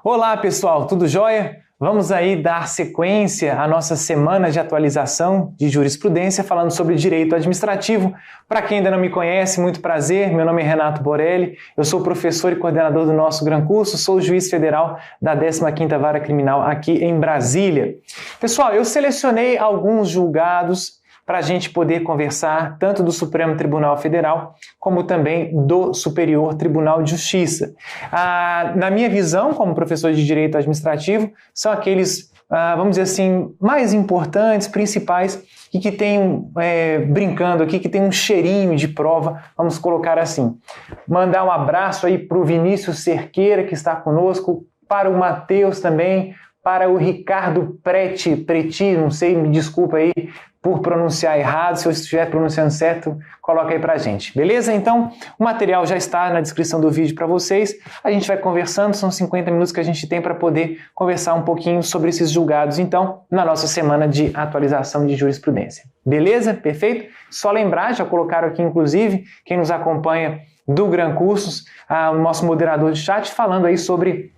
Olá pessoal, tudo jóia? Vamos aí dar sequência à nossa semana de atualização de jurisprudência falando sobre direito administrativo. Para quem ainda não me conhece, muito prazer, meu nome é Renato Borelli, eu sou professor e coordenador do nosso Gran Curso, sou juiz federal da 15ª Vara Criminal aqui em Brasília. Pessoal, eu selecionei alguns julgados para a gente poder conversar tanto do Supremo Tribunal Federal como também do Superior Tribunal de Justiça. Na minha visão, como professor de Direito Administrativo, são aqueles, vamos dizer assim, mais importantes, principais e que tem, brincando aqui, que tem um cheirinho de prova, vamos colocar assim. Mandar um abraço aí para o Vinícius Cerqueira, que está conosco, para o Matheus também, para o Ricardo Preti, não sei, me desculpa aí por pronunciar errado, se eu estiver pronunciando certo, coloca aí pra gente, beleza? Então, o material já está na descrição do vídeo para vocês, a gente vai conversando, são 50 minutos que a gente tem para poder conversar um pouquinho sobre esses julgados, então, na nossa semana de atualização de jurisprudência. Beleza? Perfeito? Só lembrar, já colocaram aqui inclusive, quem nos acompanha do Gran Cursos, o nosso moderador de chat, falando aí sobre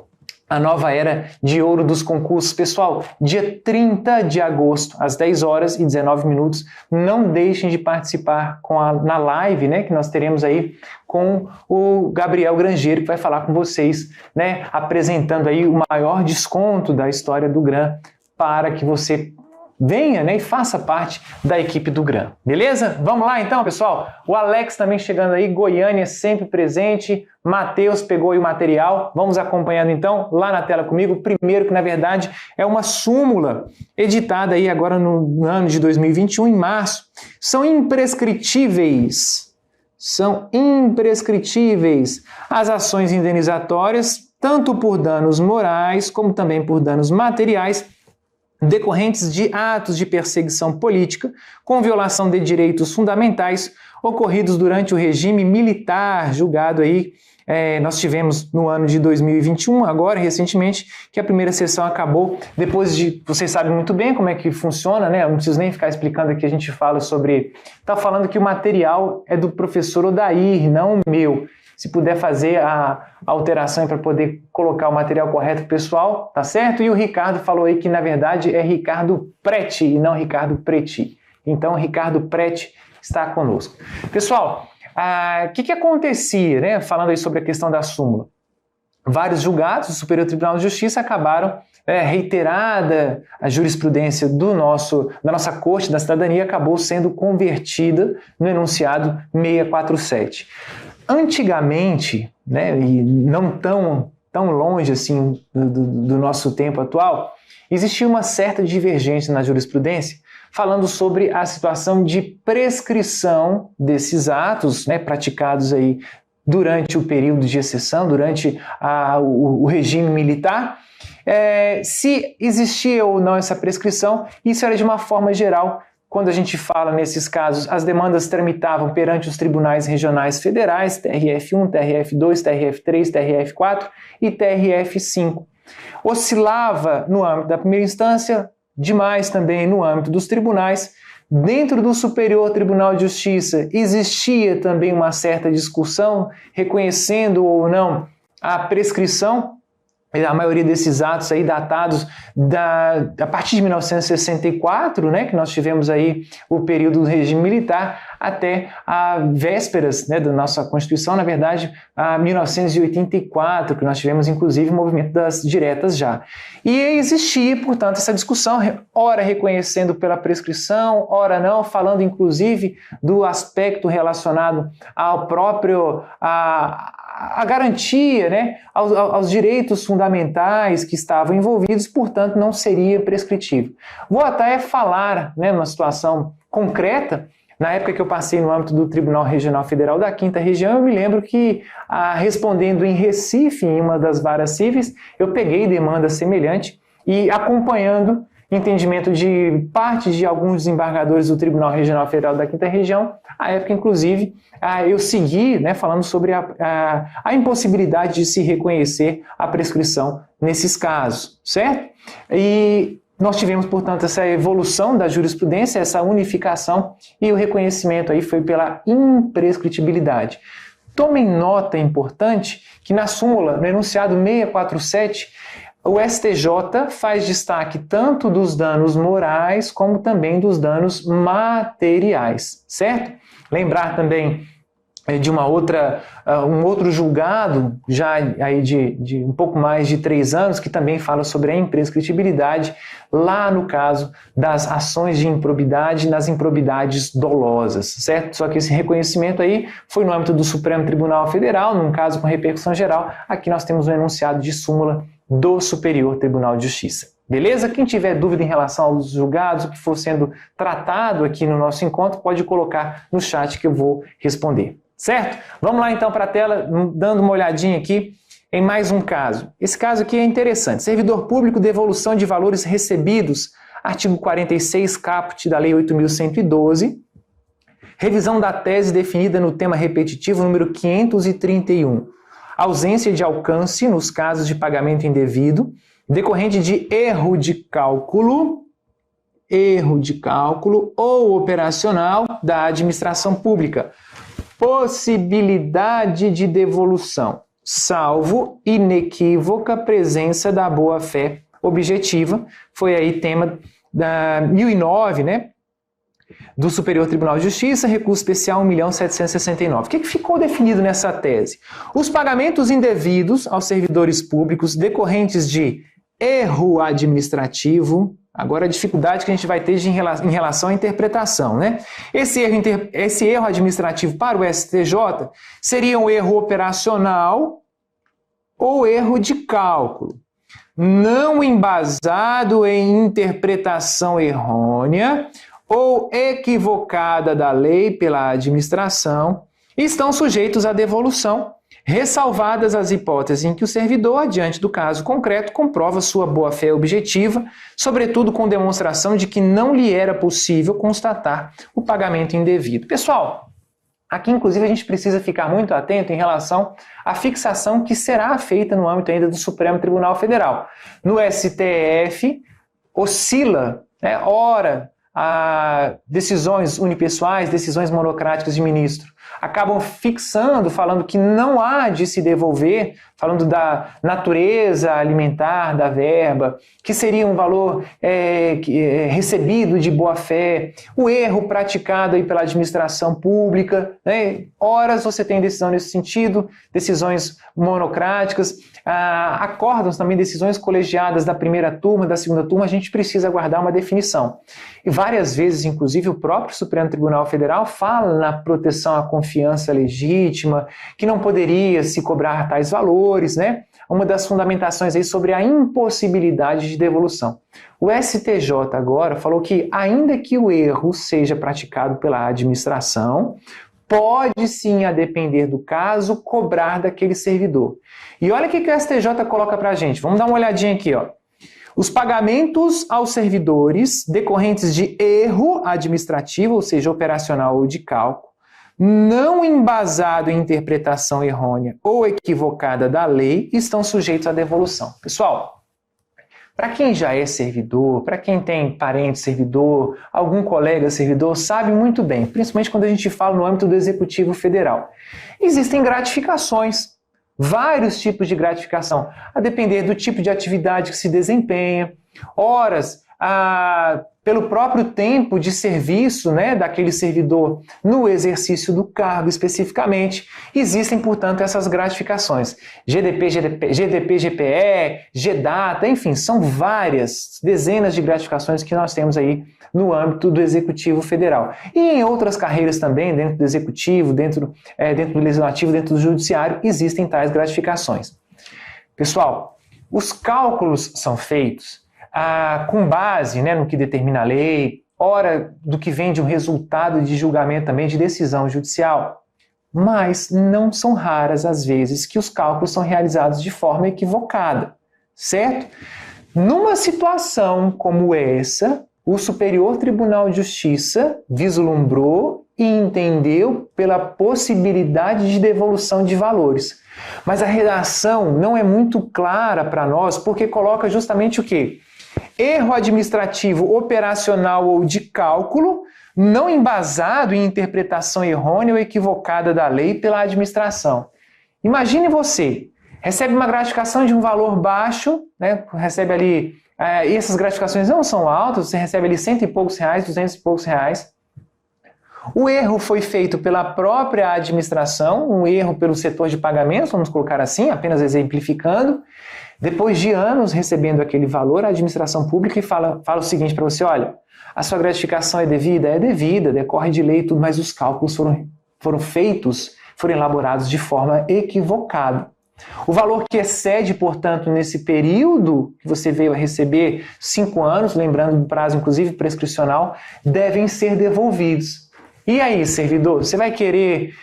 a nova era de ouro dos concursos. Pessoal, dia 30 de agosto, às 10 horas e 19 minutos, não deixem de participar na live, né, que nós teremos aí com o Gabriel Grangeiro, que vai falar com vocês, né, apresentando aí o maior desconto da história do Gran para que você venha, né, e faça parte da equipe do Gran. Beleza? Vamos lá então, pessoal? O Alex também chegando aí, Goiânia sempre presente, Matheus pegou aí o material, vamos acompanhando então lá na tela comigo. Primeiro que na verdade é uma súmula editada aí agora no ano de 2021, em março. São imprescritíveis as ações indenizatórias, tanto por danos morais como também por danos materiais, decorrentes de atos de perseguição política com violação de direitos fundamentais ocorridos durante o regime militar, julgado aí, nós tivemos no ano de 2021, agora recentemente, que a primeira sessão acabou, depois de, vocês sabem muito bem como é que funciona, né? Eu não preciso nem ficar explicando aqui, a gente fala sobre, tá falando que o material é do professor Odair, não o meu. Se puder fazer a alteração para poder colocar o material correto pessoal, tá certo? E o Ricardo falou aí que na verdade é Ricardo Preti e não Ricardo Preti. Então, Ricardo Preti está conosco. Pessoal, o que acontecia, né? Falando aí sobre a questão da súmula. Vários julgados do Superior Tribunal de Justiça acabaram, reiterada a jurisprudência da nossa Corte da Cidadania acabou sendo convertida no enunciado 647. Antigamente, né, e não tão longe assim do nosso tempo atual, existia uma certa divergência na jurisprudência falando sobre a situação de prescrição desses atos, né, praticados aí durante o período de exceção, durante o regime militar, se existia ou não essa prescrição. Isso era de uma forma geral. Quando a gente fala nesses casos, as demandas tramitavam perante os tribunais regionais federais, TRF1, TRF2, TRF3, TRF4 e TRF5. Oscilava no âmbito da primeira instância, demais também no âmbito dos tribunais. Dentro do Superior Tribunal de Justiça existia também uma certa discussão, reconhecendo ou não a prescrição. A maioria desses atos aí datados a partir de 1964, né, que nós tivemos aí o período do regime militar, até a vésperas, né, da nossa Constituição, na verdade, a 1984, que nós tivemos inclusive o movimento das diretas já. E existia, portanto, essa discussão, ora reconhecendo pela prescrição, ora não, falando inclusive do aspecto relacionado ao próprio a garantia, né, aos direitos fundamentais que estavam envolvidos, portanto, não seria prescritivo. Vou até falar, né, numa situação concreta. Na época que eu passei no âmbito do Tribunal Regional Federal da 5ª Região, eu me lembro que, respondendo em Recife, em uma das varas cíveis, eu peguei demanda semelhante e acompanhando entendimento de parte de alguns desembargadores do Tribunal Regional Federal da 5ª Região, à época, inclusive, eu segui, né, falando sobre a impossibilidade de se reconhecer a prescrição nesses casos, certo? E nós tivemos, portanto, essa evolução da jurisprudência, essa unificação, e o reconhecimento aí foi pela imprescritibilidade. Tomem nota importante que na súmula, no enunciado 647, o STJ faz destaque tanto dos danos morais como também dos danos materiais, certo? Lembrar também de um outro julgado, já aí de um pouco mais de 3 anos, que também fala sobre a imprescritibilidade, lá no caso das ações de improbidade nas improbidades dolosas, certo? Só que esse reconhecimento aí foi no âmbito do Supremo Tribunal Federal, num caso com repercussão geral. Aqui nós temos um enunciado de súmula do Superior Tribunal de Justiça. Beleza? Quem tiver dúvida em relação aos julgados, o que for sendo tratado aqui no nosso encontro, pode colocar no chat que eu vou responder. Certo? Vamos lá então para a tela, dando uma olhadinha aqui em mais um caso. Esse caso aqui é interessante. Servidor público, devolução de valores recebidos, artigo 46, caput da Lei 8.112. Revisão da tese definida no tema repetitivo número 531. Ausência de alcance nos casos de pagamento indevido, decorrente de erro de cálculo ou operacional da administração pública. Possibilidade de devolução, salvo inequívoca presença da boa-fé objetiva. Foi aí tema da 1009, né? Do Superior Tribunal de Justiça, recurso especial 1.769. O que ficou definido nessa tese? Os pagamentos indevidos aos servidores públicos decorrentes de erro administrativo. Agora a dificuldade que a gente vai ter em relação à interpretação, né? Esse erro administrativo para o STJ seria um erro operacional ou erro de cálculo, não embasado em interpretação errônea ou equivocada da lei pela administração, estão sujeitos à devolução, ressalvadas as hipóteses em que o servidor, diante do caso concreto, comprova sua boa-fé objetiva, sobretudo com demonstração de que não lhe era possível constatar o pagamento indevido. Pessoal, aqui inclusive a gente precisa ficar muito atento em relação à fixação que será feita no âmbito ainda do Supremo Tribunal Federal. No STF, oscila, ora, a decisões unipessoais, decisões monocráticas de ministro, acabam fixando, falando que não há de se devolver, falando da natureza alimentar da verba, que seria um valor recebido de boa-fé, o erro praticado aí pela administração pública, né? Horas você tem decisão nesse sentido, decisões monocráticas, acórdãos também, decisões colegiadas da primeira turma, da segunda turma, a gente precisa aguardar uma definição. E várias vezes, inclusive, o próprio Supremo Tribunal Federal fala na proteção à confiança legítima, que não poderia se cobrar tais valores, né? Uma das fundamentações aí sobre a impossibilidade de devolução. O STJ agora falou que, ainda que o erro seja praticado pela administração, pode sim, a depender do caso, cobrar daquele servidor. E olha o que o STJ coloca pra gente. Vamos dar uma olhadinha aqui, ó. Os pagamentos aos servidores decorrentes de erro administrativo, ou seja, operacional ou de cálculo, não embasado em interpretação errônea ou equivocada da lei, estão sujeitos à devolução. Pessoal, para quem já é servidor, para quem tem parente servidor, algum colega servidor, sabe muito bem, principalmente quando a gente fala no âmbito do Executivo Federal. Existem gratificações, vários tipos de gratificação, a depender do tipo de atividade que se desempenha, horas, pelo próprio tempo de serviço, né, daquele servidor no exercício do cargo especificamente. Existem, portanto, essas gratificações. GDP, GPE, GDATA, enfim, são várias, dezenas de gratificações que nós temos aí no âmbito do Executivo Federal. E em outras carreiras também, dentro do Executivo, dentro do Legislativo, dentro do Judiciário, existem tais gratificações. Pessoal, os cálculos são feitos com base, né, no que determina a lei, ora do que vem de um resultado de julgamento também de decisão judicial. Mas não são raras as vezes que os cálculos são realizados de forma equivocada, certo? Numa situação como essa, o Superior Tribunal de Justiça vislumbrou e entendeu pela possibilidade de devolução de valores. Mas a redação não é muito clara para nós, porque coloca justamente o quê? Erro administrativo, operacional ou de cálculo, não embasado em interpretação errônea ou equivocada da lei pela administração. Imagine você, recebe uma gratificação de um valor baixo, né? Recebe ali, e essas gratificações não são altas, você recebe ali R$100 e poucos, R$200 e poucos. O erro foi feito pela própria administração, um erro pelo setor de pagamentos, vamos colocar assim, apenas exemplificando. Depois de anos recebendo aquele valor, a administração pública fala o seguinte para você: olha, a sua gratificação é devida, decorre de lei e tudo, mas os cálculos foram elaborados de forma equivocada. O valor que excede, portanto, nesse período que você veio a receber, 5 anos, lembrando do prazo, inclusive, prescricional, devem ser devolvidos. E aí, servidor, você vai querer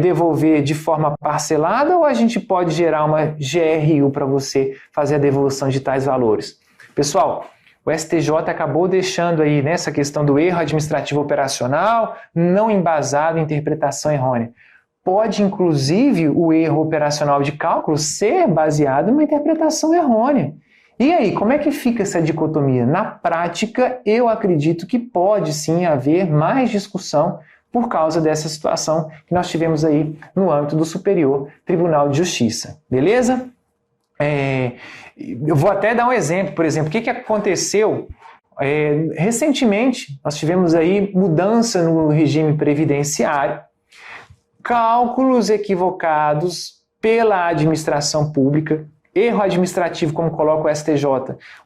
devolver de forma parcelada ou a gente pode gerar uma GRU para você fazer a devolução de tais valores? Pessoal, o STJ acabou deixando aí nessa questão do erro administrativo operacional não embasado em interpretação errônea. Pode, inclusive, o erro operacional de cálculo ser baseado em uma interpretação errônea. E aí, como é que fica essa dicotomia? Na prática, eu acredito que pode sim haver mais discussão por causa dessa situação que nós tivemos aí no âmbito do Superior Tribunal de Justiça. Beleza? Eu vou até dar um exemplo, por exemplo, o que aconteceu recentemente, nós tivemos aí mudança no regime previdenciário, cálculos equivocados pela administração pública, erro administrativo, como coloca o STJ,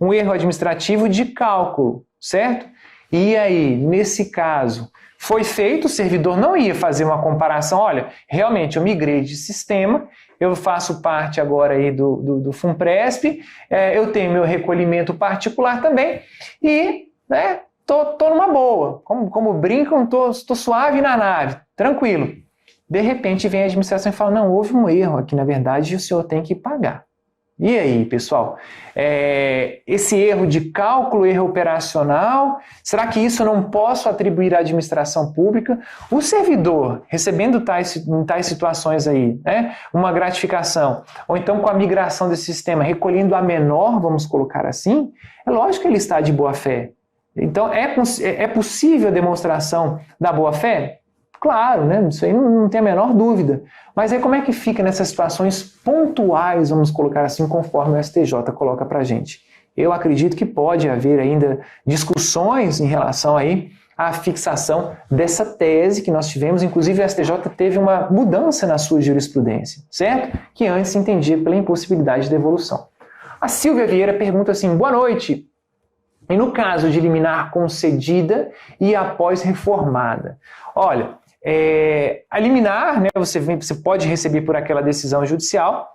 um erro administrativo de cálculo, certo? E aí, nesse caso, foi feito, o servidor não ia fazer uma comparação, olha, realmente eu migrei de sistema, eu faço parte agora aí do FUNPRESP, eu tenho meu recolhimento particular também e tô numa boa, como brincam, tô suave na nave, tranquilo. De repente vem a administração e fala, não, houve um erro aqui, na verdade, e o senhor tem que pagar. E aí, pessoal, esse erro de cálculo, erro operacional, será que isso eu não posso atribuir à administração pública? O servidor, recebendo em tais situações aí, né, uma gratificação, ou então com a migração desse sistema, recolhendo a menor, vamos colocar assim, é lógico que ele está de boa fé. Então, é possível a demonstração da boa fé? Claro, né? Isso aí não tem a menor dúvida. Mas aí como é que fica nessas situações pontuais, vamos colocar assim, conforme o STJ coloca pra gente? Eu acredito que pode haver ainda discussões em relação aí à fixação dessa tese que nós tivemos. Inclusive o STJ teve uma mudança na sua jurisprudência, certo? Que antes se entendia pela impossibilidade de devolução. A Silvia Vieira pergunta assim, boa noite. E no caso de liminar concedida e após reformada? Olha, a liminar, né, você pode receber por aquela decisão judicial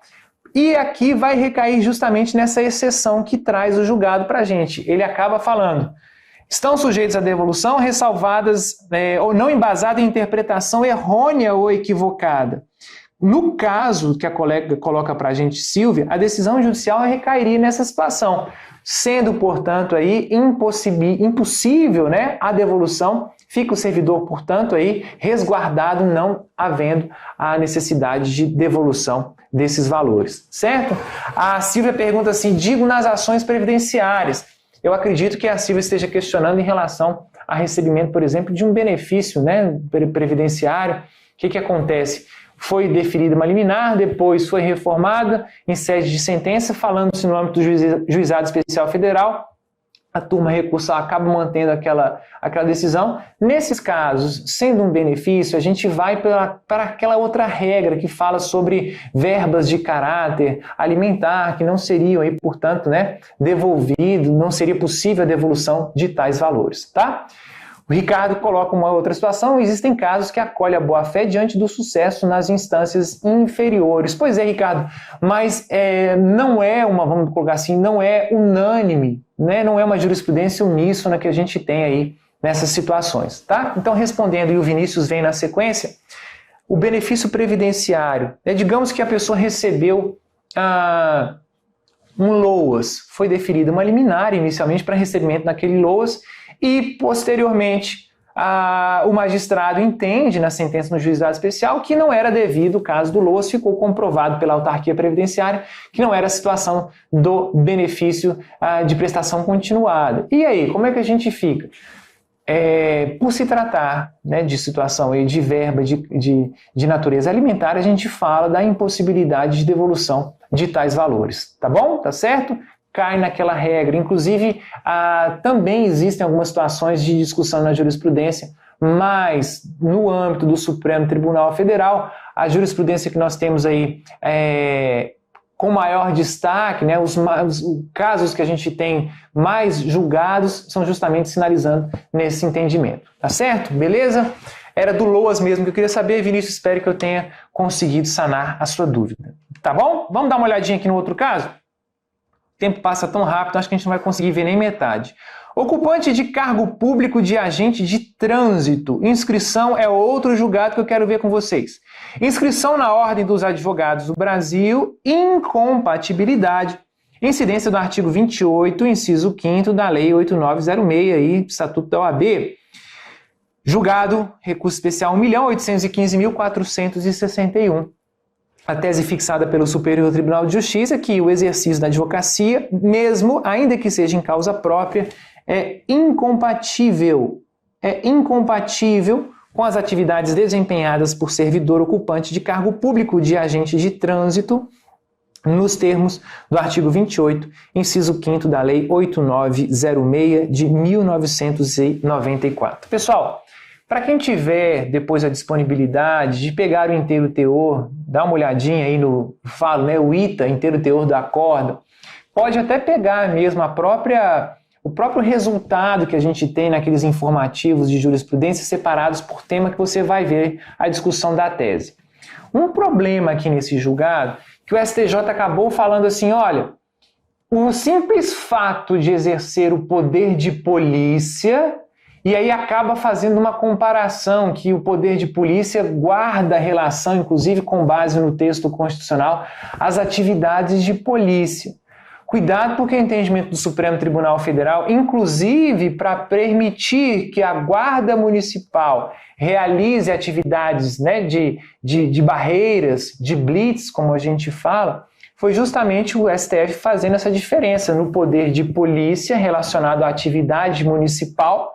e aqui vai recair justamente nessa exceção que traz o julgado para a gente. Ele acaba falando, estão sujeitos à devolução ressalvadas ou não embasada em interpretação errônea ou equivocada. No caso que a colega coloca para a gente, Silvia, a decisão judicial recairia nessa situação, sendo, portanto, aí impossível, né, a devolução, fica o servidor, portanto, aí resguardado, não havendo a necessidade de devolução desses valores, certo? A Silvia pergunta assim, digo nas ações previdenciárias. Eu acredito que a Silvia esteja questionando em relação a recebimento, por exemplo, de um benefício, né, previdenciário. O que acontece? Foi deferida uma liminar, depois foi reformada em sede de sentença, falando-se no âmbito do Juizado Especial Federal, a turma recursal acaba mantendo aquela decisão. Nesses casos, sendo um benefício, a gente vai para aquela outra regra que fala sobre verbas de caráter alimentar, que não seriam, aí, portanto, né, devolvidos, não seria possível a devolução de tais valores, tá? O Ricardo coloca uma outra situação, existem casos que acolhem a boa-fé diante do sucesso nas instâncias inferiores. Pois é, Ricardo, mas não é vamos colocar assim, não é unânime, né? Não é uma jurisprudência uníssona que a gente tem aí nessas situações, tá? Então, respondendo, e o Vinícius vem na sequência, o benefício previdenciário, digamos que a pessoa recebeu um LOAS, foi deferida uma liminar inicialmente para recebimento naquele LOAS, e, posteriormente, o magistrado entende na sentença no juizado especial que não era devido o caso do LOAS, ficou comprovado pela autarquia previdenciária que não era a situação do benefício de prestação continuada. E aí, como é que a gente fica? por se tratar, né, de situação aí de verba de natureza alimentar, a gente fala da impossibilidade de devolução de tais valores, tá bom? Tá certo? Cai naquela regra. Inclusive, também existem algumas situações de discussão na jurisprudência, mas no âmbito do Supremo Tribunal Federal, a jurisprudência que nós temos aí com maior destaque, né, os casos que a gente tem mais julgados são justamente sinalizando nesse entendimento. Tá certo? Beleza? Era do LOAS mesmo que eu queria saber, Vinícius, espero que eu tenha conseguido sanar a sua dúvida. Tá bom? Vamos dar uma olhadinha aqui no outro caso? O tempo passa tão rápido, acho que a gente não vai conseguir ver nem metade. Ocupante de cargo público de agente de trânsito. Inscrição é outro julgado que eu quero ver com vocês. Inscrição na Ordem dos Advogados do Brasil, incompatibilidade. Incidência do artigo 28, inciso 5º da Lei 8906, aí, Estatuto da OAB. Julgado, recurso especial 1.815.461. A tese fixada pelo Superior Tribunal de Justiça que o exercício da advocacia, mesmo ainda que seja em causa própria, é incompatível com as atividades desempenhadas por servidor ocupante de cargo público de agente de trânsito, nos termos do artigo 28, inciso 5º da Lei 8906 de 1994. Pessoal, para quem tiver depois a disponibilidade de pegar o inteiro teor, dá uma olhadinha aí no o ITA, inteiro teor do acórdão, pode até pegar mesmo o próprio resultado que a gente tem naqueles informativos de jurisprudência separados por tema que você vai ver a discussão da tese. Um problema aqui nesse julgado, que o STJ acabou falando assim, olha, o simples fato de exercer o poder de polícia, e aí acaba fazendo uma comparação que o poder de polícia guarda relação, inclusive com base no texto constitucional, às atividades de polícia. Cuidado, porque o entendimento do Supremo Tribunal Federal, inclusive para permitir que a Guarda Municipal realize atividades, né, de barreiras, de blitz, como a gente fala, foi justamente o STF fazendo essa diferença no poder de polícia relacionado à atividade municipal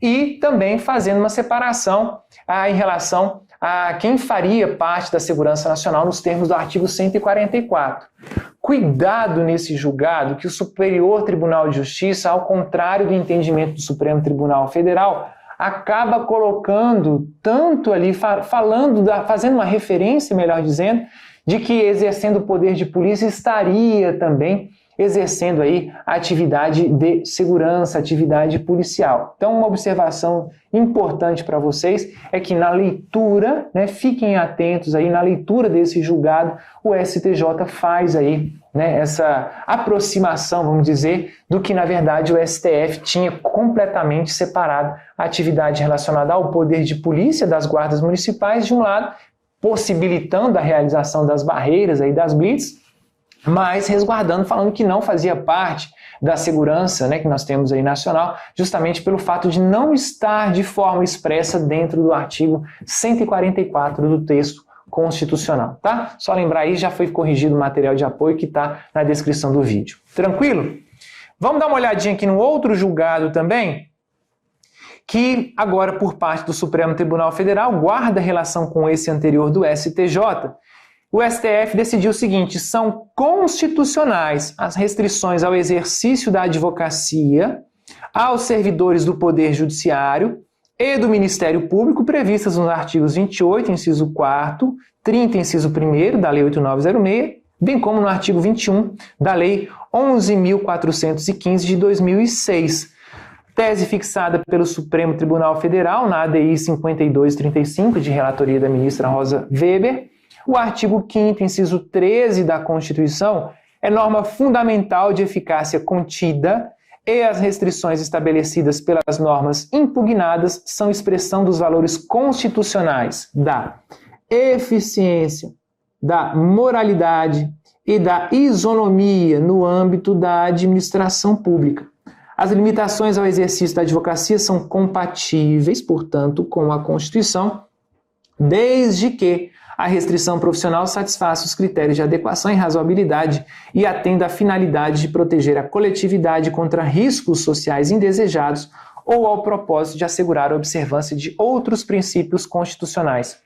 e também fazendo uma separação em relação a quem faria parte da segurança nacional nos termos do artigo 144. Cuidado nesse julgado que o Superior Tribunal de Justiça, ao contrário do entendimento do Supremo Tribunal Federal, acaba colocando tanto ali, fazendo uma referência, melhor dizendo, de que exercendo o poder de polícia estaria também exercendo aí a atividade de segurança, atividade policial. Então, uma observação importante para vocês é que na leitura, né, fiquem atentos aí, na leitura desse julgado, o STJ faz aí, né, essa aproximação, vamos dizer, do que na verdade o STF tinha completamente separado a atividade relacionada ao poder de polícia das guardas municipais de um lado, possibilitando a realização das barreiras aí das blitz, mas resguardando, falando que não fazia parte da segurança, né, que nós temos aí nacional, justamente pelo fato de não estar de forma expressa dentro do artigo 144 do texto constitucional, tá? Só lembrar aí, já foi corrigido o material de apoio que está na descrição do vídeo. Tranquilo? Vamos dar uma olhadinha aqui no outro julgado também, que agora por parte do Supremo Tribunal Federal guarda relação com esse anterior do STJ. O STF decidiu o seguinte: são constitucionais as restrições ao exercício da advocacia aos servidores do Poder Judiciário e do Ministério Público previstas nos artigos 28, inciso 4º, 30, inciso 1º da Lei 8906, bem como no artigo 21 da Lei 11.415 de 2006. Tese fixada pelo Supremo Tribunal Federal na ADI 5235, de relatoria da ministra Rosa Weber. O artigo 5º, inciso 13 da Constituição, é norma fundamental de eficácia contida e as restrições estabelecidas pelas normas impugnadas são expressão dos valores constitucionais da eficiência, da moralidade e da isonomia no âmbito da administração pública. As limitações ao exercício da advocacia são compatíveis, portanto, com a Constituição, desde que a restrição profissional satisfaça os critérios de adequação e razoabilidade e atenda à finalidade de proteger a coletividade contra riscos sociais indesejados ou ao propósito de assegurar a observância de outros princípios constitucionais.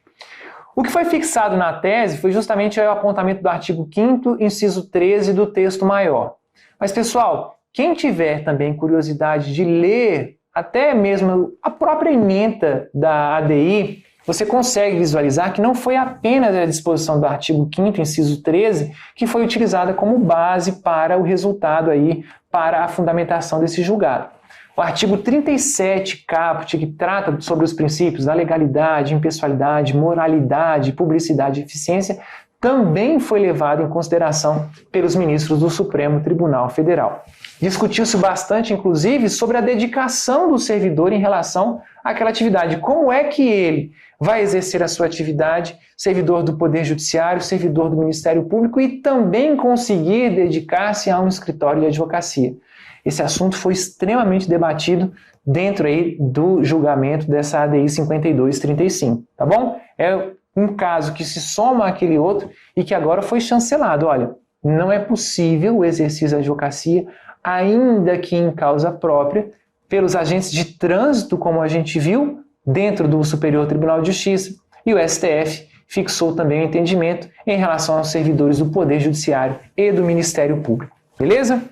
O que foi fixado na tese foi justamente o apontamento do artigo 5º, inciso 13 do texto maior. Mas, pessoal, quem tiver também curiosidade de ler até mesmo a própria ementa da ADI, você consegue visualizar que não foi apenas a disposição do artigo 5º, inciso 13, que foi utilizada como base para o resultado aí, para a fundamentação desse julgado. O artigo 37 caput, que trata sobre os princípios da legalidade, impessoalidade, moralidade, publicidade e eficiência, também foi levado em consideração pelos ministros do Supremo Tribunal Federal. Discutiu-se bastante, inclusive, sobre a dedicação do servidor em relação àquela atividade. Como é que ele vai exercer a sua atividade, servidor do Poder Judiciário, servidor do Ministério Público, e também conseguir dedicar-se a um escritório de advocacia. Esse assunto foi extremamente debatido dentro aí do julgamento dessa ADI 5235, tá bom? É um caso que se soma àquele outro e que agora foi chancelado. Olha, não é possível o exercício da advocacia, ainda que em causa própria, pelos agentes de trânsito, como a gente viu, dentro do Superior Tribunal de Justiça, e o STF fixou também o entendimento em relação aos servidores do Poder Judiciário e do Ministério Público. Beleza?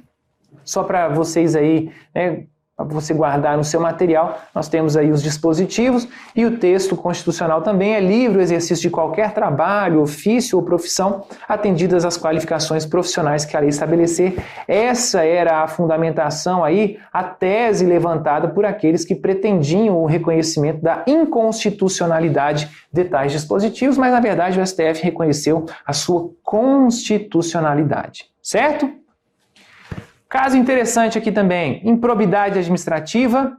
Só para vocês aí, né, para você guardar no seu material, nós temos aí os dispositivos e o texto constitucional também é livre o exercício de qualquer trabalho, ofício ou profissão, atendidas as qualificações profissionais que a lei estabelecer. Essa era a fundamentação aí, a tese levantada por aqueles que pretendiam o reconhecimento da inconstitucionalidade de tais dispositivos, mas na verdade o STF reconheceu a sua constitucionalidade, certo? Caso interessante aqui também, improbidade administrativa,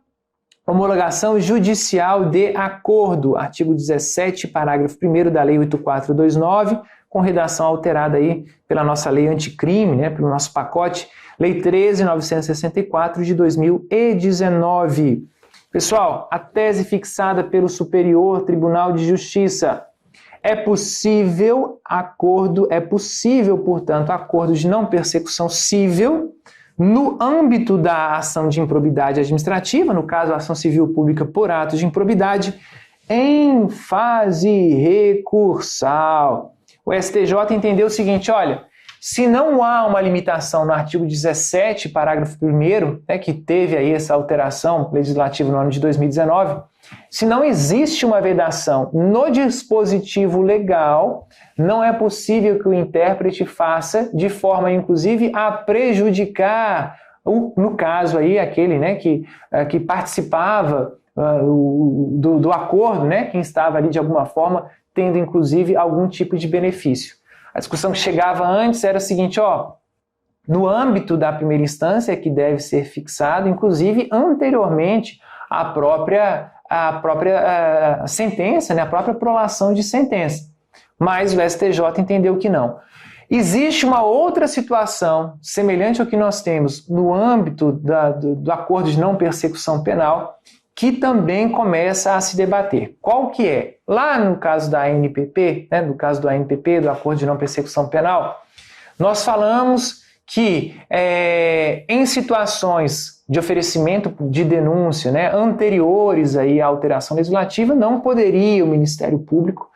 homologação judicial de acordo, artigo 17, parágrafo 1º da Lei 8429, com redação alterada aí pela nossa lei anticrime, né, pelo nosso pacote, Lei 13.964 de 2019. Pessoal, a tese fixada pelo Superior Tribunal de Justiça. É possível, portanto, acordo de não persecução civil no âmbito da ação de improbidade administrativa, no caso, a ação civil pública por atos de improbidade, em fase recursal. O STJ entendeu o seguinte, olha, se não há uma limitação no artigo 17, parágrafo 1º, né, que teve aí essa alteração legislativa no ano de 2019, se não existe uma vedação no dispositivo legal, não é possível que o intérprete faça de forma, inclusive, a prejudicar, no caso aí, aquele, né, que participava do acordo, né, quem estava ali de alguma forma tendo, inclusive, algum tipo de benefício. A discussão que chegava antes era a seguinte, ó, no âmbito da primeira instância, que deve ser fixado, inclusive, anteriormente à própria sentença, né, a própria prolação de sentença. Mas o STJ entendeu que não. Existe uma outra situação, semelhante ao que nós temos no âmbito do acordo de não persecução penal, que também começa a se debater. Qual que é? Lá no caso da ANPP, né, no caso do ANPP, do acordo de não persecução penal, nós falamos que em situações de oferecimento de denúncia, né, anteriores aí à alteração legislativa, não poderia o Ministério Público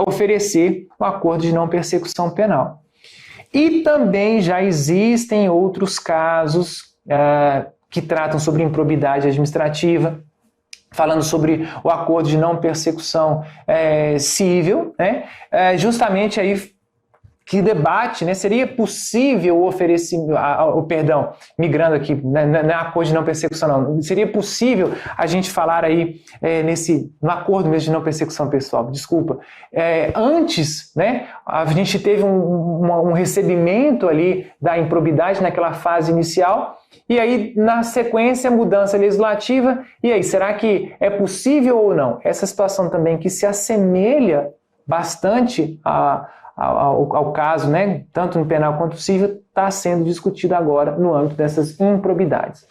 oferecer o acordo de não persecução penal. E também já existem outros casos que tratam sobre improbidade administrativa, falando sobre o acordo de não persecução civil, né, justamente aí que debate, né, seria possível oferecer, migrando aqui, não é acordo de não persecução não, seria possível a gente falar aí no acordo mesmo de não persecução pessoal, desculpa, antes, né, a gente teve um recebimento ali da improbidade naquela fase inicial, e aí na sequência mudança legislativa, e aí, será que é possível ou não? Essa situação também que se assemelha bastante ao caso, né, tanto no penal quanto no civil, está sendo discutido agora no âmbito dessas improbidades.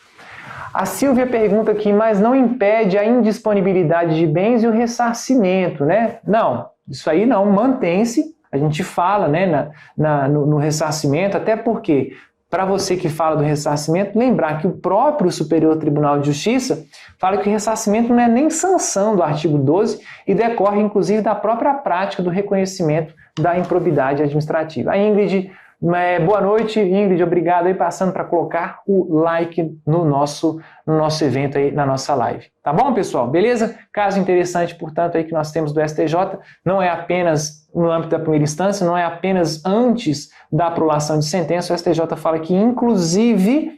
A Silvia pergunta aqui, mas não impede a indisponibilidade de bens e o ressarcimento, né? Não, isso aí não, mantém-se, a gente fala, né, no ressarcimento, até porque para você que fala do ressarcimento, lembrar que o próprio Superior Tribunal de Justiça fala que o ressarcimento não é nem sanção do artigo 12 e decorre, inclusive, da própria prática do reconhecimento da improbidade administrativa. A Ingrid, boa noite, Ingrid, obrigado aí, passando para colocar o like no nosso evento aí, na nossa live. Tá bom, pessoal? Beleza? Caso interessante, portanto, aí que nós temos do STJ, não é apenas no âmbito da primeira instância, não é apenas antes da aprovação de sentença, o STJ fala que, inclusive,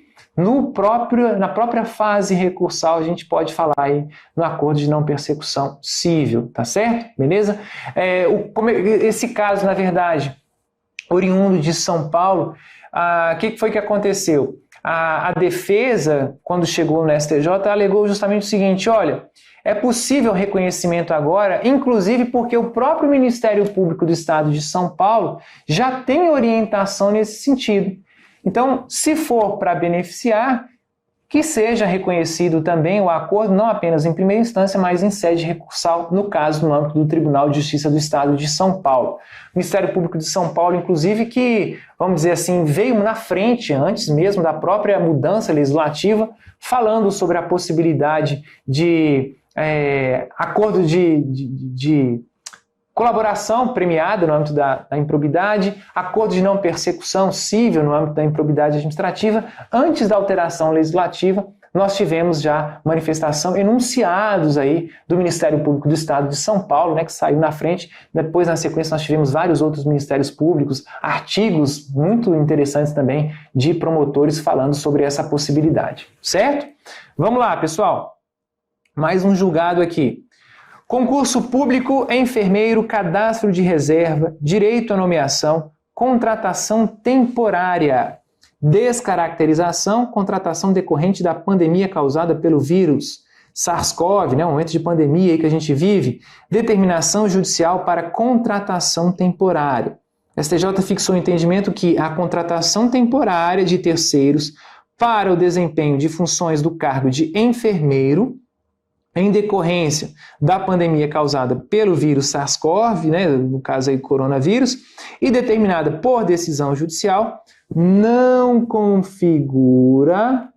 na própria fase recursal, a gente pode falar aí no acordo de não persecução civil, tá certo? Beleza? Esse caso, na verdade, oriundo de São Paulo, o que foi que aconteceu? A defesa, quando chegou no STJ, alegou justamente o seguinte: olha, é possível reconhecimento agora, inclusive porque o próprio Ministério Público do Estado de São Paulo já tem orientação nesse sentido. Então, se for para beneficiar, que seja reconhecido também o acordo, não apenas em primeira instância, mas em sede recursal, no caso, no âmbito do Tribunal de Justiça do Estado de São Paulo. O Ministério Público de São Paulo, inclusive, que, vamos dizer assim, veio na frente, antes mesmo da própria mudança legislativa, falando sobre a possibilidade de acordo de colaboração premiada no âmbito da improbidade, acordo de não persecução civil no âmbito da improbidade administrativa. Antes da alteração legislativa, nós tivemos já manifestação, enunciados aí do Ministério Público do Estado de São Paulo, né, que saiu na frente. Depois, na sequência, nós tivemos vários outros ministérios públicos, artigos muito interessantes também de promotores falando sobre essa possibilidade, certo? Vamos lá, pessoal. Mais um julgado aqui. Concurso público, enfermeiro, cadastro de reserva, direito à nomeação, contratação temporária, descaracterização, contratação decorrente da pandemia causada pelo vírus SARS-CoV, né, um momento de pandemia aí que a gente vive, determinação judicial para contratação temporária. A STJ fixou o entendimento que a contratação temporária de terceiros para o desempenho de funções do cargo de enfermeiro em decorrência da pandemia causada pelo vírus SARS-CoV, né, no caso aí coronavírus, e determinada por decisão judicial, não configura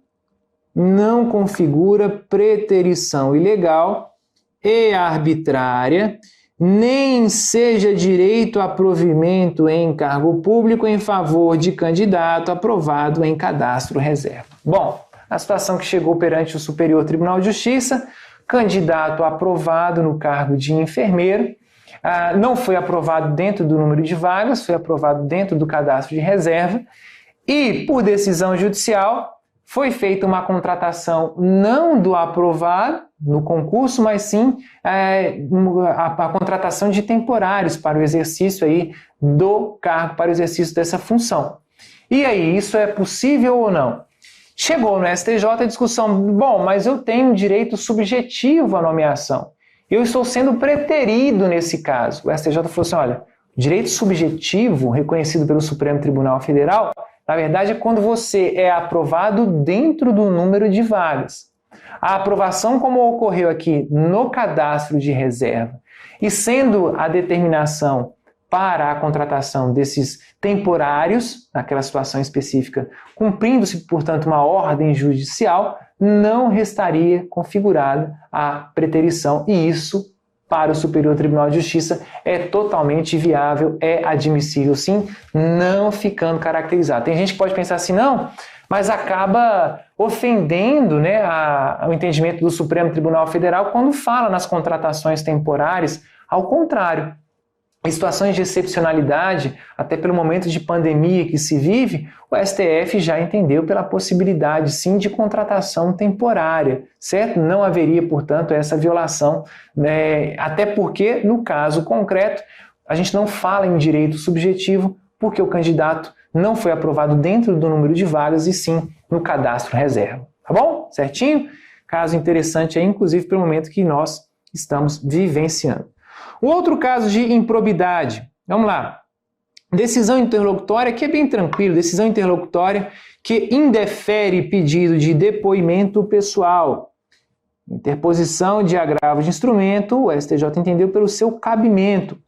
preterição ilegal e arbitrária, nem seja direito a provimento em cargo público em favor de candidato aprovado em cadastro reserva. Bom, a situação que chegou perante o Superior Tribunal de Justiça, candidato aprovado no cargo de enfermeiro, não foi aprovado dentro do número de vagas, foi aprovado dentro do cadastro de reserva e, por decisão judicial, foi feita uma contratação não do aprovado no concurso, mas sim a contratação de temporários para o exercício aí do cargo, para o exercício dessa função. E aí, isso é possível ou não? Chegou no STJ a discussão, bom, mas eu tenho direito subjetivo à nomeação. Eu estou sendo preterido nesse caso. O STJ falou assim, olha, direito subjetivo reconhecido pelo Supremo Tribunal Federal, na verdade é quando você é aprovado dentro do número de vagas. A aprovação, como ocorreu aqui no cadastro de reserva, e sendo a determinação para a contratação desses temporários, naquela situação específica, cumprindo-se, portanto, uma ordem judicial, não restaria configurada a preterição, e isso, para o Superior Tribunal de Justiça, é totalmente viável, é admissível, sim, não ficando caracterizado. Tem gente que pode pensar assim, não, mas acaba ofendendo, né, o entendimento do Supremo Tribunal Federal quando fala nas contratações temporárias. Ao contrário, em situações de excepcionalidade, até pelo momento de pandemia que se vive, o STF já entendeu pela possibilidade, sim, de contratação temporária, certo? Não haveria, portanto, essa violação, né? Até porque, no caso concreto, a gente não fala em direito subjetivo, porque o candidato não foi aprovado dentro do número de vagas, e sim no cadastro reserva. Tá bom? Certinho? Caso interessante aí, inclusive, pelo momento que nós estamos vivenciando. O outro caso de improbidade, vamos lá. Decisão interlocutória, que é bem tranquilo, decisão interlocutória que indefere pedido de depoimento pessoal. Interposição de agravo de instrumento, o STJ entendeu pelo seu cabimento.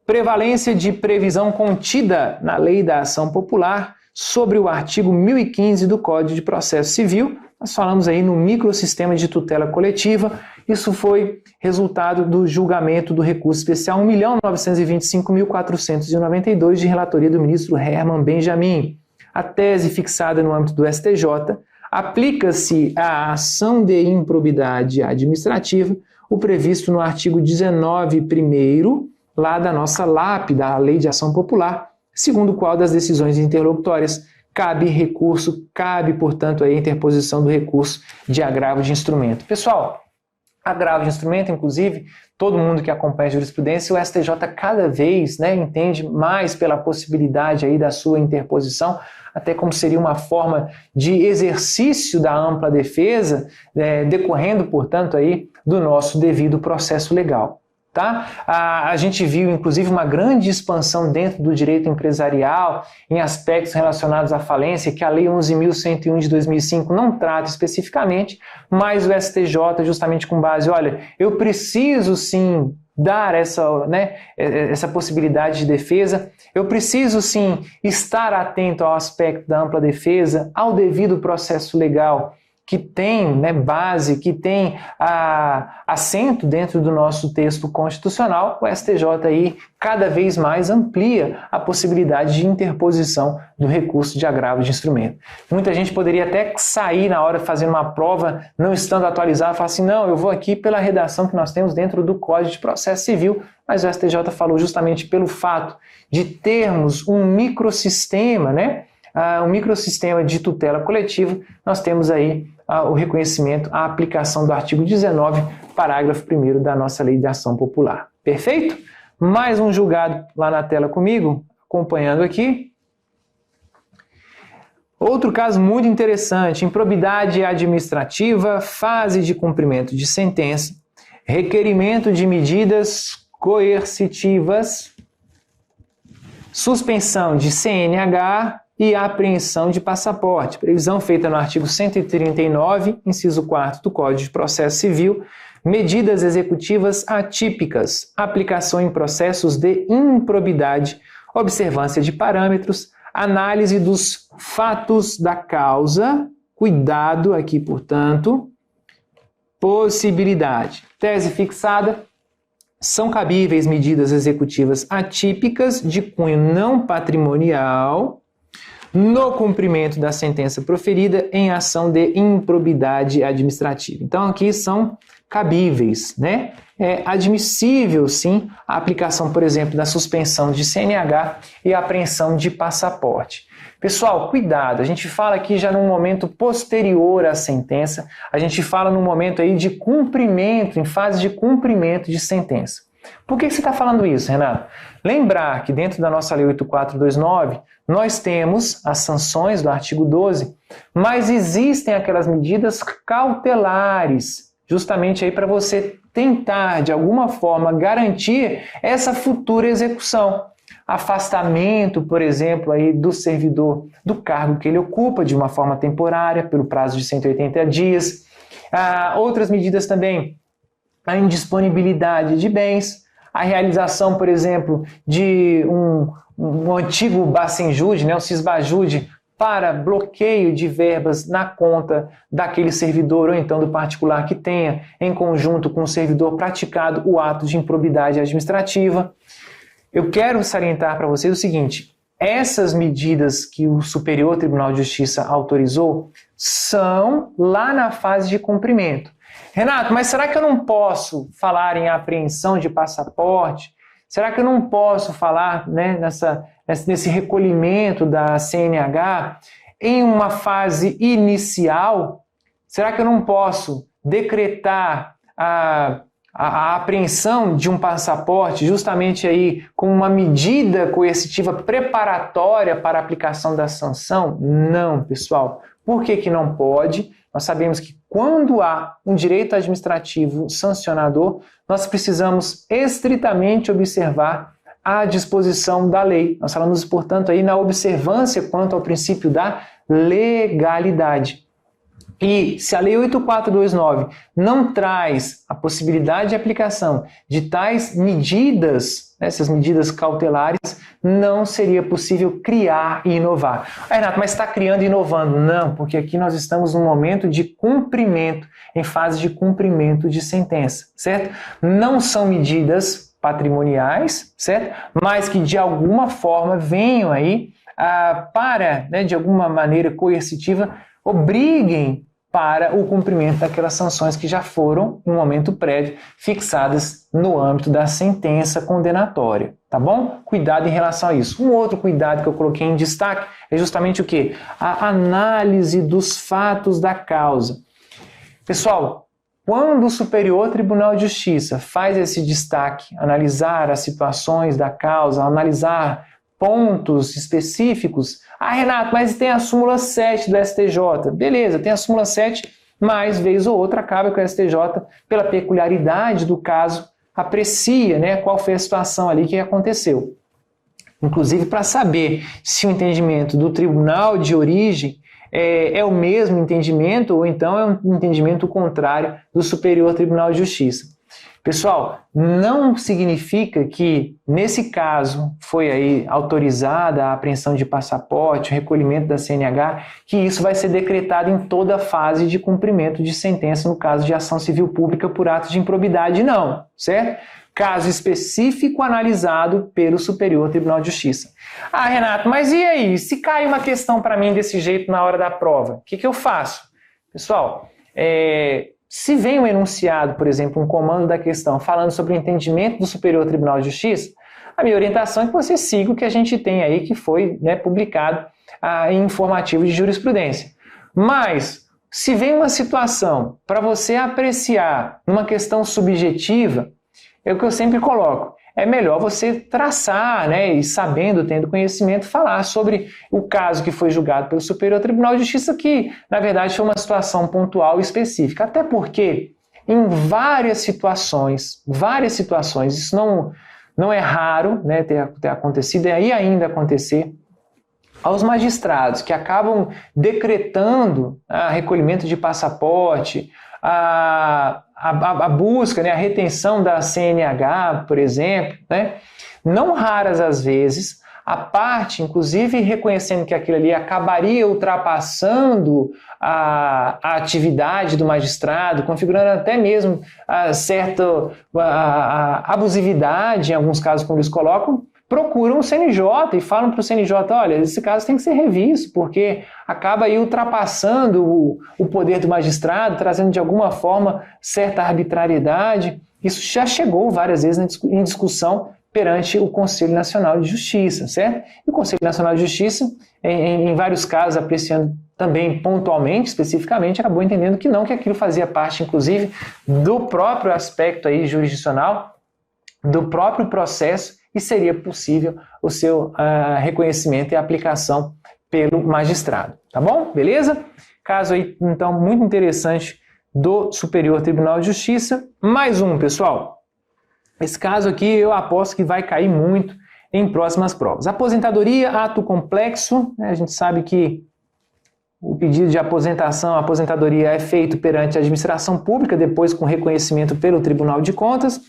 Prevalência de previsão contida na lei da ação popular sobre o artigo 1015 do Código de Processo Civil. Nós falamos aí no microsistema de tutela coletiva. Isso foi resultado do julgamento do recurso especial 1.925.492 de relatoria do ministro Herman Benjamin. A tese fixada no âmbito do STJ aplica-se à ação de improbidade administrativa, o previsto no artigo 19, primeiro, lá da nossa LAP, da Lei de Ação Popular, segundo o qual das decisões interlocutórias cabe recurso, cabe, portanto, a interposição do recurso de agravo de instrumento. Pessoal, agravo de instrumento, inclusive, todo mundo que acompanha a jurisprudência, o STJ cada vez entende mais pela possibilidade aí da sua interposição, até como seria uma forma de exercício da ampla defesa, decorrendo, portanto, aí do nosso devido processo legal. Tá? A gente viu, inclusive, uma grande expansão dentro do direito empresarial em aspectos relacionados à falência, que a Lei 11.101 de 2005 não trata especificamente, mas o STJ, justamente com base, olha, eu preciso sim dar essa possibilidade de defesa, eu preciso sim estar atento ao aspecto da ampla defesa, ao devido processo legal, que tem base, que tem assento dentro do nosso texto constitucional. O STJ aí cada vez mais amplia a possibilidade de interposição do recurso de agravo de instrumento. Muita gente poderia até sair na hora fazendo uma prova, não estando atualizado, falar assim, não, eu vou aqui pela redação que nós temos dentro do Código de Processo Civil, mas o STJ falou justamente pelo fato de termos um microsistema, um microsistema de tutela coletiva, nós temos aí o reconhecimento, a aplicação do artigo 19, parágrafo 1º da nossa Lei de Ação Popular. Perfeito? Mais um julgado lá na tela comigo, acompanhando aqui. Outro caso muito interessante, improbidade administrativa, fase de cumprimento de sentença, requerimento de medidas coercitivas, suspensão de CNH e apreensão de passaporte. Previsão feita no artigo 139, inciso 4º do Código de Processo Civil, medidas executivas atípicas, aplicação em processos de improbidade, observância de parâmetros, análise dos fatos da causa, cuidado aqui, portanto, possibilidade. Tese fixada, são cabíveis medidas executivas atípicas de cunho não patrimonial no cumprimento da sentença proferida em ação de improbidade administrativa. Então, aqui são cabíveis, É admissível, sim, a aplicação, por exemplo, da suspensão de CNH e a apreensão de passaporte. Pessoal, cuidado, a gente fala aqui já num momento posterior à sentença, a gente fala num momento aí de cumprimento, em fase de cumprimento de sentença. Por que você está falando isso, Renato? Lembrar que dentro da nossa Lei 8429, nós temos as sanções do artigo 12, mas existem aquelas medidas cautelares, justamente aí para você tentar, de alguma forma, garantir essa futura execução. Afastamento, por exemplo, aí do servidor do cargo que ele ocupa de uma forma temporária, pelo prazo de 180 dias. Outras medidas também, a indisponibilidade de bens, a realização, por exemplo, de um antigo Bacenjude, o Cisbajude, para bloqueio de verbas na conta daquele servidor ou então do particular que tenha, em conjunto com o servidor, praticado o ato de improbidade administrativa. Eu quero salientar para vocês o seguinte, essas medidas que o Superior Tribunal de Justiça autorizou são lá na fase de cumprimento. Renato, mas será que eu não posso falar em apreensão de passaporte? Será que eu não posso falar nesse recolhimento da CNH em uma fase inicial? Será que eu não posso decretar a apreensão de um passaporte justamente aí com uma medida coercitiva preparatória para a aplicação da sanção? Não, pessoal. Por que não pode? Nós sabemos que quando há um direito administrativo sancionador, nós precisamos estritamente observar a disposição da lei. Nós falamos, portanto, aí na observância quanto ao princípio da legalidade. E se a Lei 8429 não traz possibilidade de aplicação de tais medidas, né, essas medidas cautelares, não seria possível criar e inovar. Renato, mas está criando e inovando? Não, porque aqui nós estamos num momento de cumprimento, em fase de cumprimento de sentença, certo? Não são medidas patrimoniais, certo? Mas que de alguma forma venham aí para, né, de alguma maneira coercitiva, obriguem para o cumprimento daquelas sanções que já foram, em um momento prévio, fixadas no âmbito da sentença condenatória, tá bom? Cuidado em relação a isso. Um outro cuidado que eu coloquei em destaque é justamente o quê? A análise dos fatos da causa. Pessoal, quando o Superior Tribunal de Justiça faz esse destaque, analisar as situações da causa, analisar pontos específicos, Renato, mas tem a súmula 7 do STJ. Beleza, tem a súmula 7, mas vez ou outra acaba que o STJ, pela peculiaridade do caso, aprecia, né, qual foi a situação ali que aconteceu. Inclusive para saber se o entendimento do tribunal de origem é o mesmo entendimento ou então é um entendimento contrário do Superior Tribunal de Justiça. Pessoal, não significa que, nesse caso, foi aí autorizada a apreensão de passaporte, o recolhimento da CNH, que isso vai ser decretado em toda a fase de cumprimento de sentença, no caso de ação civil pública por ato de improbidade, não, certo? Caso específico analisado pelo Superior Tribunal de Justiça. Renato, mas e aí? Se cai uma questão para mim desse jeito na hora da prova, o que eu faço? Pessoal, se vem um enunciado, por exemplo, um comando da questão falando sobre o entendimento do Superior Tribunal de Justiça, a minha orientação é que você siga o que a gente tem aí, que foi, né, publicado em informativo de jurisprudência. Mas, se vem uma situação para você apreciar uma questão subjetiva, é o que eu sempre coloco. É melhor você traçar, né, e sabendo, tendo conhecimento, falar sobre o caso que foi julgado pelo Superior Tribunal de Justiça, que, na verdade, foi uma situação pontual e específica. Até porque, em várias situações, isso não é raro, né, ter acontecido, e aí ainda acontecer, aos magistrados que acabam decretando recolhimento de passaporte, a busca, né, a retenção da CNH, por exemplo, né, não raras as vezes, a parte, inclusive reconhecendo que aquilo ali acabaria ultrapassando a atividade do magistrado, configurando até mesmo certa abusividade, em alguns casos, como eles colocam, procuram o CNJ e falam para o CNJ, olha, esse caso tem que ser revisto, porque acaba aí ultrapassando o poder do magistrado, trazendo de alguma forma certa arbitrariedade. Isso já chegou várias vezes em discussão perante o Conselho Nacional de Justiça, certo? E o Conselho Nacional de Justiça, em vários casos, apreciando também pontualmente, especificamente, acabou entendendo que não, que aquilo fazia parte, inclusive, do próprio aspecto aí jurisdicional, do próprio processo, e seria possível o seu reconhecimento e aplicação pelo magistrado. Tá bom? Beleza? Caso aí, então, muito interessante do Superior Tribunal de Justiça. Mais um, pessoal. Esse caso aqui eu aposto que vai cair muito em próximas provas. Aposentadoria, ato complexo. A gente sabe que o pedido de aposentação, a aposentadoria é feito perante a administração pública, depois com reconhecimento pelo Tribunal de Contas.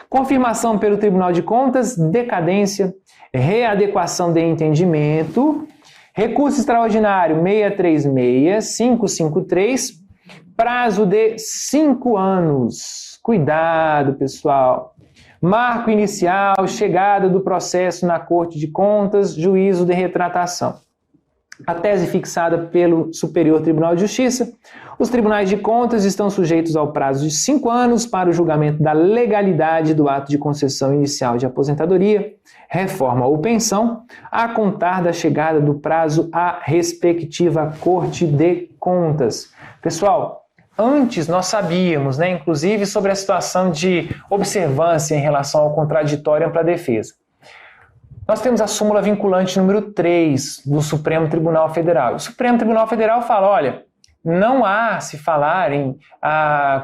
Confirmação pelo Tribunal de Contas, decadência, readequação de entendimento, recurso extraordinário 636-553, prazo de 5 anos. Cuidado, pessoal. Marco inicial, chegada do processo na Corte de Contas, juízo de retratação. A tese fixada pelo Superior Tribunal de Justiça. Os tribunais de contas estão sujeitos ao prazo de 5 anos para o julgamento da legalidade do ato de concessão inicial de aposentadoria, reforma ou pensão, a contar da chegada do prazo à respectiva Corte de Contas. Pessoal, antes nós sabíamos, né, inclusive sobre a situação de observância em relação ao contraditório ampla defesa. Nós temos a súmula vinculante número 3 do Supremo Tribunal Federal. O Supremo Tribunal Federal fala, olha, não há se falar em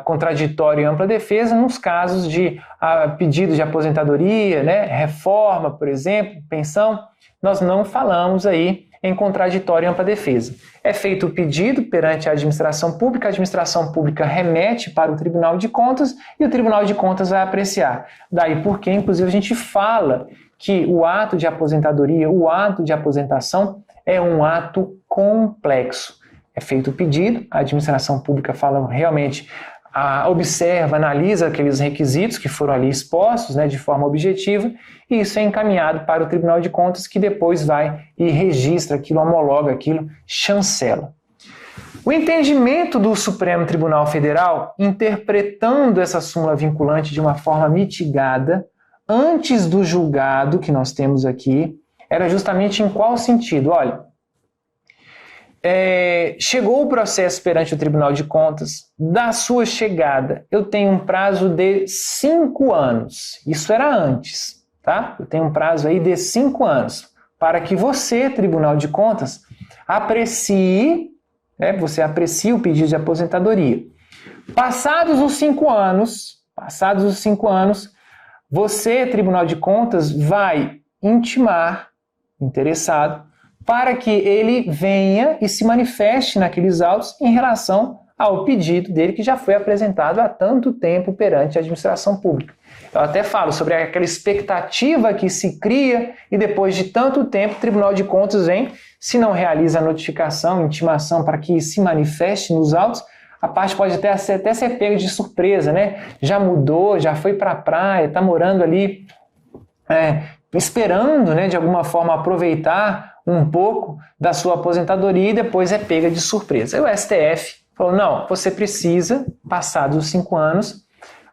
contraditório e ampla defesa nos casos de pedido de aposentadoria, né, reforma, por exemplo, pensão. Nós não falamos aí em contraditório e ampla defesa. É feito o pedido perante a administração pública remete para o Tribunal de Contas e o Tribunal de Contas vai apreciar. Daí porque, inclusive, a gente fala que o ato de aposentadoria, o ato de aposentação é um ato complexo. É feito o pedido, a administração pública fala realmente, observa, analisa aqueles requisitos que foram ali expostos, né, de forma objetiva, e isso é encaminhado para o Tribunal de Contas, que depois vai e registra aquilo, homologa aquilo, chancela. O entendimento do Supremo Tribunal Federal, interpretando essa súmula vinculante de uma forma mitigada, antes do julgado que nós temos aqui, era justamente em qual sentido? Olha, chegou o processo perante o Tribunal de Contas, da sua chegada, eu tenho um prazo de 5 anos. Isso era antes, tá? Eu tenho um prazo aí de 5 anos para que você, Tribunal de Contas, aprecie, você aprecie o pedido de aposentadoria. Passados os 5 anos, você, Tribunal de Contas, vai intimar interessado para que ele venha e se manifeste naqueles autos em relação ao pedido dele que já foi apresentado há tanto tempo perante a administração pública. Eu até falo sobre aquela expectativa que se cria e depois de tanto tempo o Tribunal de Contas vem, se não realiza a notificação, intimação para que se manifeste nos autos, a parte pode até ser pega de surpresa, né? Já mudou, já foi para a praia, está morando ali, esperando, né, de alguma forma aproveitar um pouco da sua aposentadoria e depois é pega de surpresa. Aí o STF falou, não, você precisa, passados os 5 anos,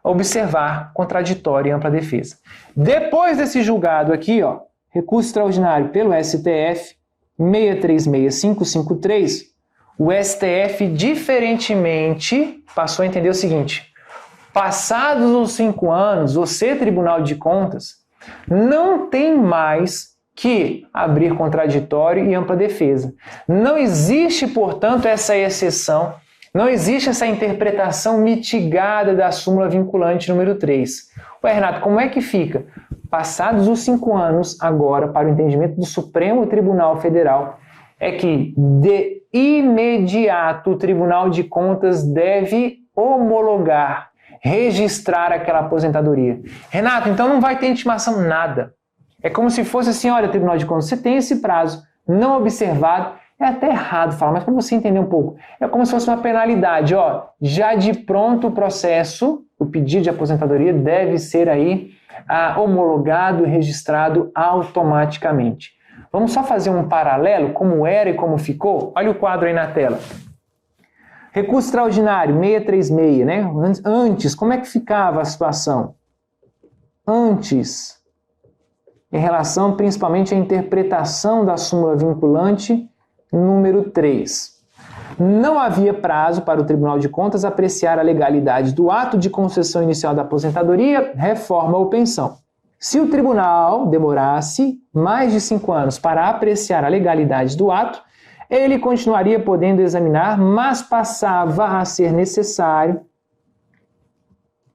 observar contraditório e ampla defesa. Depois desse julgado aqui, recurso extraordinário pelo STF, 636553, o STF, diferentemente, passou a entender o seguinte, passados os 5 anos, você, Tribunal de Contas, não tem mais que abrir contraditório e ampla defesa. Não existe, portanto, essa exceção, não existe essa interpretação mitigada da súmula vinculante número 3. Ué, Renato, como é que fica? Passados os 5 anos, agora, para o entendimento do Supremo Tribunal Federal, é que de imediato o Tribunal de Contas deve homologar, registrar aquela aposentadoria. Renato, então não vai ter intimação nada. É como se fosse assim, olha, Tribunal de Contas, você tem esse prazo não observado, é até errado falar, mas para você entender um pouco, é como se fosse uma penalidade, já de pronto o processo, o pedido de aposentadoria deve ser aí homologado e registrado automaticamente. Vamos só fazer um paralelo, como era e como ficou? Olha o quadro aí na tela. Recurso extraordinário, 636, né? Antes, como é que ficava a situação? Antes, em relação principalmente à interpretação da súmula vinculante número 3. Não havia prazo para o Tribunal de Contas apreciar a legalidade do ato de concessão inicial da aposentadoria, reforma ou pensão. Se o tribunal demorasse mais de 5 anos para apreciar a legalidade do ato, ele continuaria podendo examinar, mas passava a ser necessário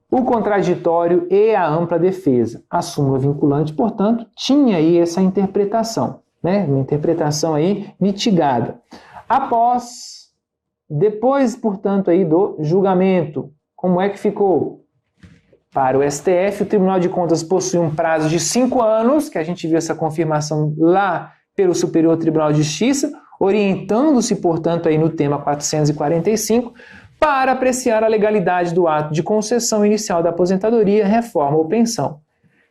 o contraditório e a ampla defesa. A súmula vinculante, portanto, tinha aí essa interpretação, né? Uma interpretação aí mitigada. Depois, portanto, aí do julgamento, como é que ficou? Para o STF, o Tribunal de Contas possui um prazo de 5 anos, que a gente viu essa confirmação lá pelo Superior Tribunal de Justiça, orientando-se, portanto, aí no tema 445, para apreciar a legalidade do ato de concessão inicial da aposentadoria, reforma ou pensão.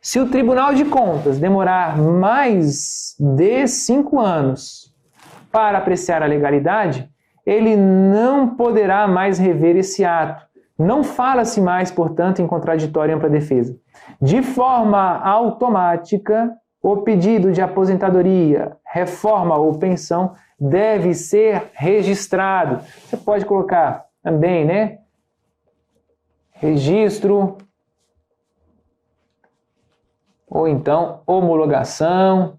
Se o Tribunal de Contas demorar mais de 5 anos para apreciar a legalidade, ele não poderá mais rever esse ato. Não fala-se mais, portanto, em contraditório e ampla defesa. De forma automática, o pedido de aposentadoria, reforma ou pensão deve ser registrado. Você pode colocar também, né? Registro, ou então homologação.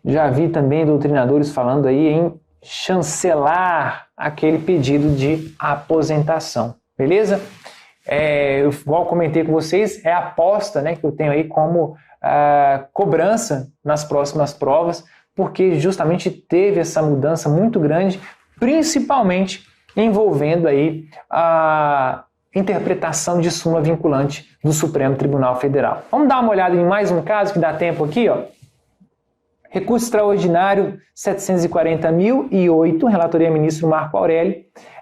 Já vi também doutrinadores falando aí em chancelar aquele pedido de aposentação, beleza? Igual comentei com vocês, é a aposta, né, que eu tenho aí como cobrança nas próximas provas porque justamente teve essa mudança muito grande, principalmente envolvendo aí a interpretação de súmula vinculante do Supremo Tribunal Federal. Vamos dar uma olhada em mais um caso que dá tempo aqui, ó. Recurso extraordinário 740.008, relatoria ministro Marco Aurélio.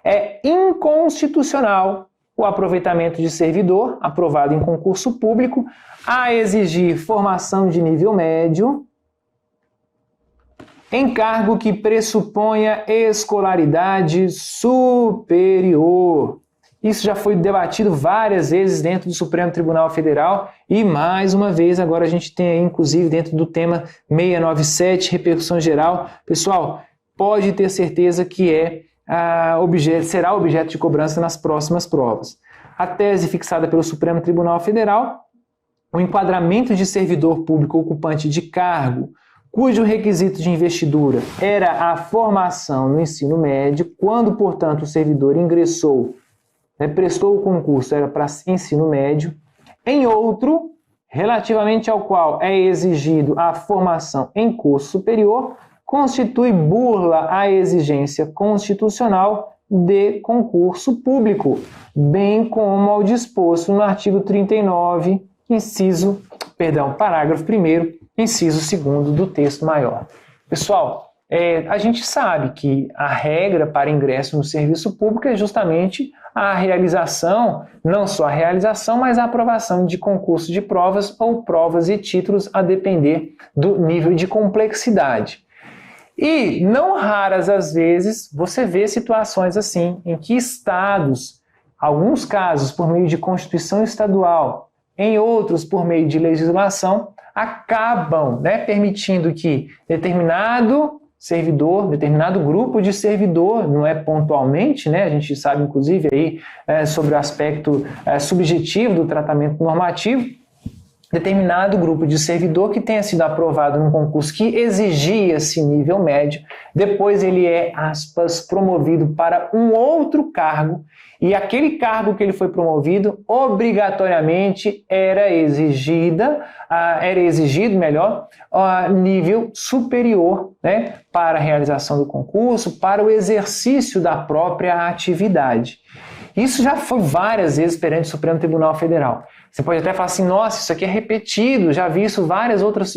É inconstitucional o aproveitamento de servidor, aprovado em concurso público, a exigir formação de nível médio em cargo que pressuponha escolaridade superior. Isso já foi debatido várias vezes dentro do Supremo Tribunal Federal e, mais uma vez, agora a gente tem aí, inclusive, dentro do tema 697, repercussão geral. Pessoal, pode ter certeza que será objeto de cobrança nas próximas provas. A tese fixada pelo Supremo Tribunal Federal, o enquadramento de servidor público ocupante de cargo cujo requisito de investidura era a formação no ensino médio, quando, portanto, o servidor ingressou, prestou o concurso, era para ensino médio, em outro, relativamente ao qual é exigido a formação em curso superior, constitui burla à exigência constitucional de concurso público, bem como ao disposto no artigo 39, parágrafo 1º, inciso 2º do texto maior. Pessoal, a gente sabe que a regra para ingresso no serviço público é justamente a realização, não só a realização, mas a aprovação de concurso de provas ou provas e títulos a depender do nível de complexidade. E não raras as vezes você vê situações assim, em que estados, alguns casos por meio de Constituição Estadual, em outros por meio de legislação, acabam permitindo que determinado servidor, determinado grupo de servidor, não é pontualmente, a gente sabe inclusive aí sobre o aspecto subjetivo do tratamento normativo, determinado grupo de servidor que tenha sido aprovado num concurso que exigia esse nível médio, depois ele é, aspas, promovido para um outro cargo, e aquele cargo que ele foi promovido, obrigatoriamente era exigido nível superior, para a realização do concurso, para o exercício da própria atividade. Isso já foi várias vezes perante o Supremo Tribunal Federal. Você pode até falar assim, nossa, isso aqui é repetido, já vi isso em várias outras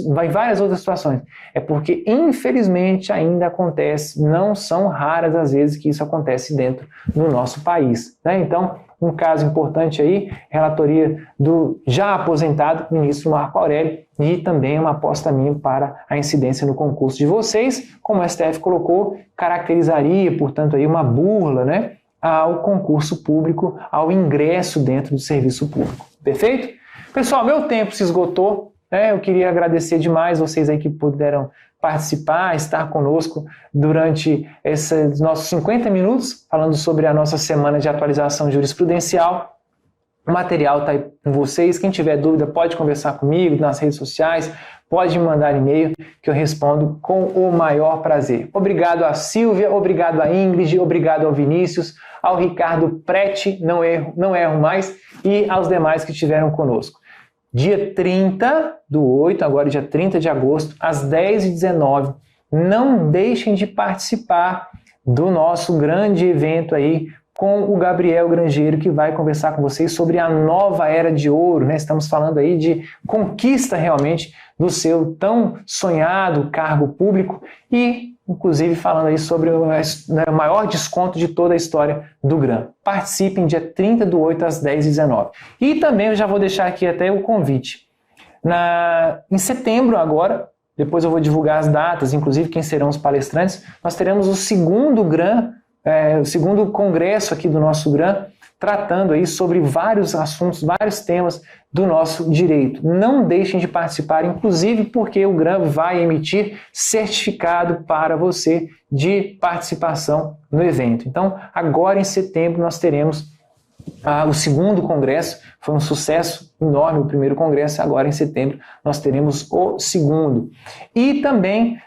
situações. É porque, infelizmente, ainda acontece, não são raras as vezes que isso acontece dentro do nosso país. Então, um caso importante aí, relatoria do já aposentado ministro Marco Aurélio, e também uma aposta minha para a incidência no concurso de vocês, como o STF colocou, caracterizaria, portanto, aí uma burla, ao concurso público, ao ingresso dentro do serviço público. Perfeito? Pessoal, meu tempo se esgotou, eu queria agradecer demais vocês aí que puderam participar, estar conosco durante esses nossos 50 minutos, falando sobre a nossa semana de atualização jurisprudencial. O material está aí com vocês, quem tiver dúvida pode conversar comigo nas redes sociais, pode me mandar e-mail que eu respondo com o maior prazer. Obrigado a Silvia, obrigado a Ingrid, obrigado ao Vinícius, ao Ricardo Prete, não erro mais, e aos demais que estiveram conosco. Dia 30/8, agora dia 30 de agosto, às 10h19, não deixem de participar do nosso grande evento aí com o Gabriel Grangeiro, que vai conversar com vocês sobre a nova era de ouro, Estamos falando aí de conquista realmente do seu tão sonhado cargo público e, inclusive, falando aí sobre o maior desconto de toda a história do GRAM. Participem dia 30/8 às 10h19. E também eu já vou deixar aqui até o convite. Em setembro agora, depois eu vou divulgar as datas, inclusive quem serão os palestrantes, nós teremos o segundo GRAM, o segundo congresso aqui do nosso GRAM, tratando aí sobre vários assuntos, vários temas do nosso direito. Não deixem de participar, inclusive porque o GRAM vai emitir certificado para você de participação no evento. Então, agora em setembro nós teremos o segundo congresso, foi um sucesso enorme o primeiro congresso, agora em setembro nós teremos o segundo. E também,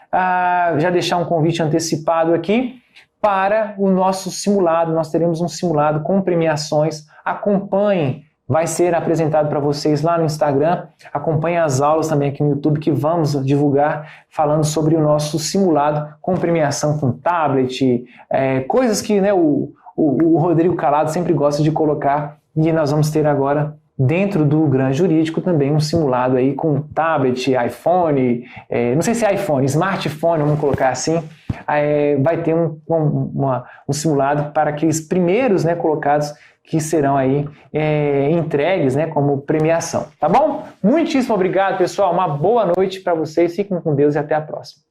já deixar um convite antecipado aqui, para o nosso simulado, nós teremos um simulado com premiações. Acompanhem vai ser apresentado para vocês lá no Instagram. Acompanhe as aulas também aqui no YouTube que vamos divulgar falando sobre o nosso simulado com premiação com tablet, coisas que, né, o Rodrigo Calado sempre gosta de colocar, e nós vamos ter agora dentro do Gran Jurídico também um simulado aí com tablet, iPhone, não sei se é iPhone, smartphone, vamos colocar assim, vai ter um simulado para aqueles primeiros, né, colocados que serão aí entregues, né, como premiação, tá bom? Muitíssimo obrigado, pessoal, uma boa noite para vocês, fiquem com Deus e até a próxima.